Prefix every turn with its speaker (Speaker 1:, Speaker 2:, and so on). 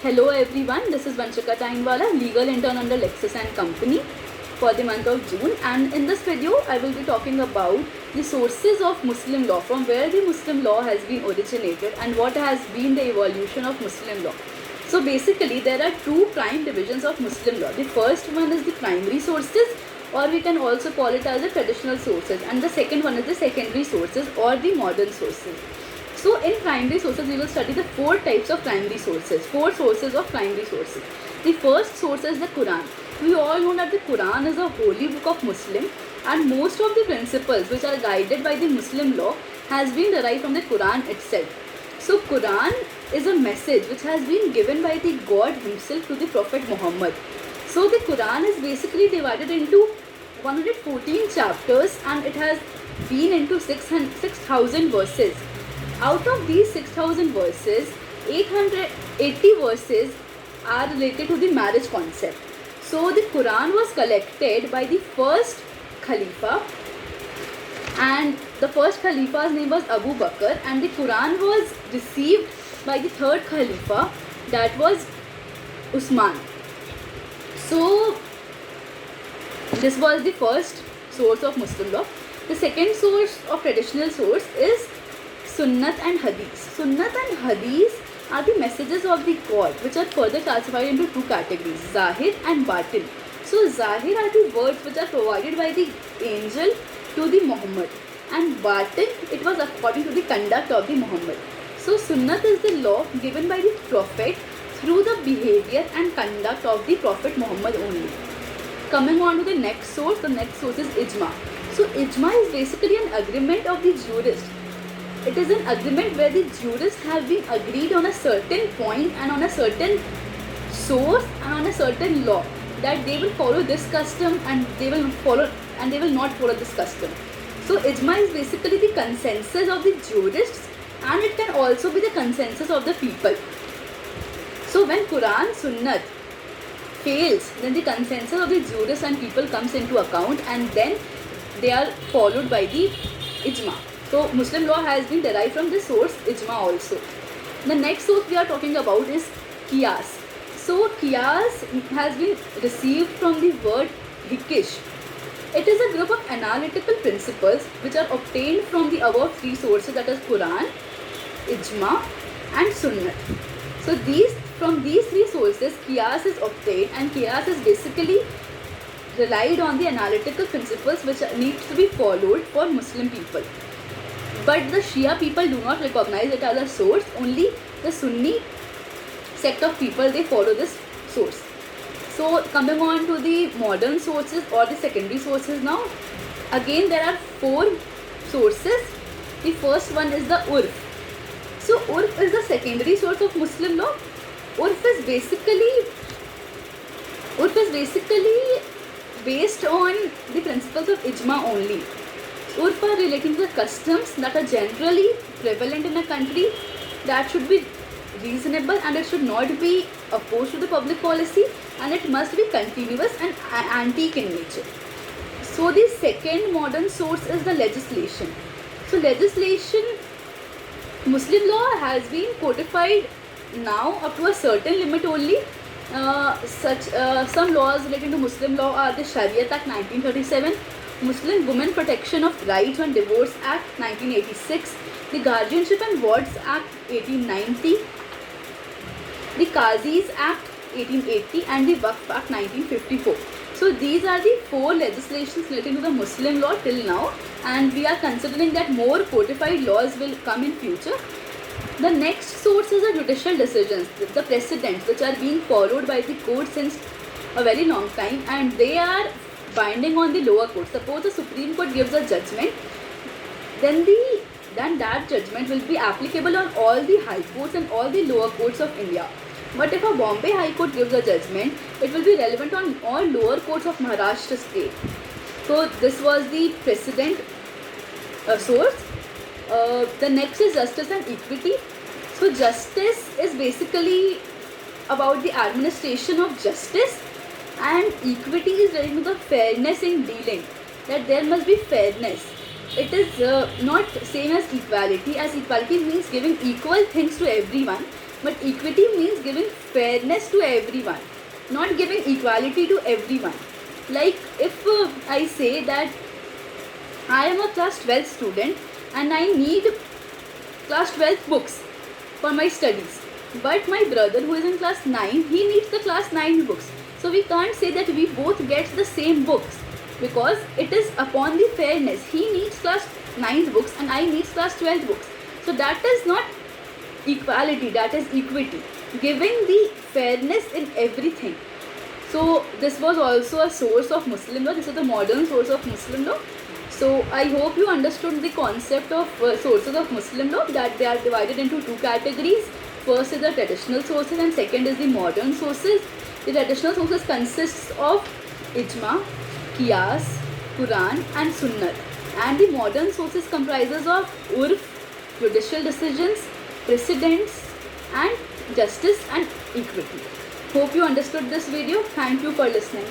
Speaker 1: Hello everyone, this is Vanshika Tainwala, legal intern under Lexis and Company for the month of June, and in this video I will be talking about the sources of Muslim law, from where the Muslim law has been originated and what has been the evolution of Muslim law. So basically there are two prime divisions of Muslim law. The first one is the primary sources, or we can also call it as the traditional sources, and the second one is the secondary sources or the modern sources. So in primary sources, we will study the four types of primary sources, four sources of primary sources. The first source is the Quran. We all know that the Quran is a holy book of Muslim, and most of the principles which are guided by the Muslim law has been derived from the Quran itself. So Quran is a message which has been given by the God himself to the Prophet Muhammad. So the Quran is basically divided into 114 chapters, and it has been into 6,000 verses. Out of these 6,000 verses, 880 verses are related to the marriage concept. So the Quran was collected by the first Khalifa, and the first Khalifa's name was Abu Bakr, and the Quran was received by the third Khalifa, that was Usman. So this was the first source of Muslim law. The second source of traditional source is Sunnat and Hadith. Sunnat and Hadith are the messages of the God, which are further classified into two categories, Zahir and Batin. So Zahir are the words which are provided by the angel to the Muhammad, and Batin, it was according to the conduct of the Muhammad. So Sunnat is the law given by the Prophet through the behavior and conduct of the Prophet Muhammad only. Coming on to the next source is Ijma. So Ijma is basically an agreement of the jurists. It is an agreement where the jurists have been agreed on a certain point and on a certain source and on a certain law, that they will follow this custom and they will not follow this custom. So Ijma is basically the consensus of the jurists, and it can also be the consensus of the people. So when Quran Sunnat fails, then the consensus of the jurists and people comes into account, and then they are followed by the Ijma. So Muslim law has been derived from the source Ijma also. The next source we are talking about is Qiyas. So Qiyas has been received from the word Hikish. It is a group of analytical principles which are obtained from the above three sources, that is Quran, Ijma and Sunnat. So from these three sources Qiyas is obtained, and Qiyas is basically relied on the analytical principles which needs to be followed for Muslim people. But the Shia people do not recognize it as a source. Only the Sunni sect of people, they follow this source. So coming on to the modern sources or the secondary sources now. Again there are four sources. The first one is the Urf. So Urf is the secondary source of Muslim law. Urf is basically based on the principles of Ijma only. Urf are relating to the customs that are generally prevalent in a country, that should be reasonable, and it should not be opposed to the public policy, and it must be continuous and antique in nature. So the second modern source is the legislation. So legislation, Muslim law has been codified now up to a certain limit only. Some laws relating to Muslim law are the Shariat Act 1937, Muslim Women Protection of Rights on Divorce Act 1986, the Guardianship and Wards Act 1890, the Qazis Act 1880 and the Waqf Act 1954. So these are the four legislations relating to the Muslim law till now, and we are considering that more codified laws will come in future. The next source is the judicial decisions, the precedents which are being followed by the court since a very long time, and they are binding on the lower court. Suppose the Supreme Court gives a judgment, then that judgment will be applicable on all the high courts and all the lower courts of India. But if a Bombay High Court gives a judgment, it will be relevant on all lower courts of Maharashtra state. So this was the precedent source. The next is justice and equity. So justice is basically about the administration of justice, and equity is relating to the fairness in dealing, that there must be fairness. It is not same as equality, as equality means giving equal things to everyone, but equity means giving fairness to everyone, not giving equality to everyone. Like if I say that I am a class 12 student and I need class 12 books for my studies, but my brother who is in class 9, he needs the class 9 books. So we can't say that we both get the same books, because it is upon the fairness. He needs class 9 books and I need class 12 books. So that is not equality, that is equity, giving the fairness in everything. So this was also a source of Muslim law. This is the modern source of Muslim law. So I hope you understood the concept of sources of Muslim law, that they are divided into two categories. First is the traditional sources and second is the modern sources. The traditional sources consists of Ijma, Qiyas, Quran and Sunnah, and the modern sources comprises of Urf, judicial decisions, precedents and justice and equity. Hope you understood this video. Thank you for listening.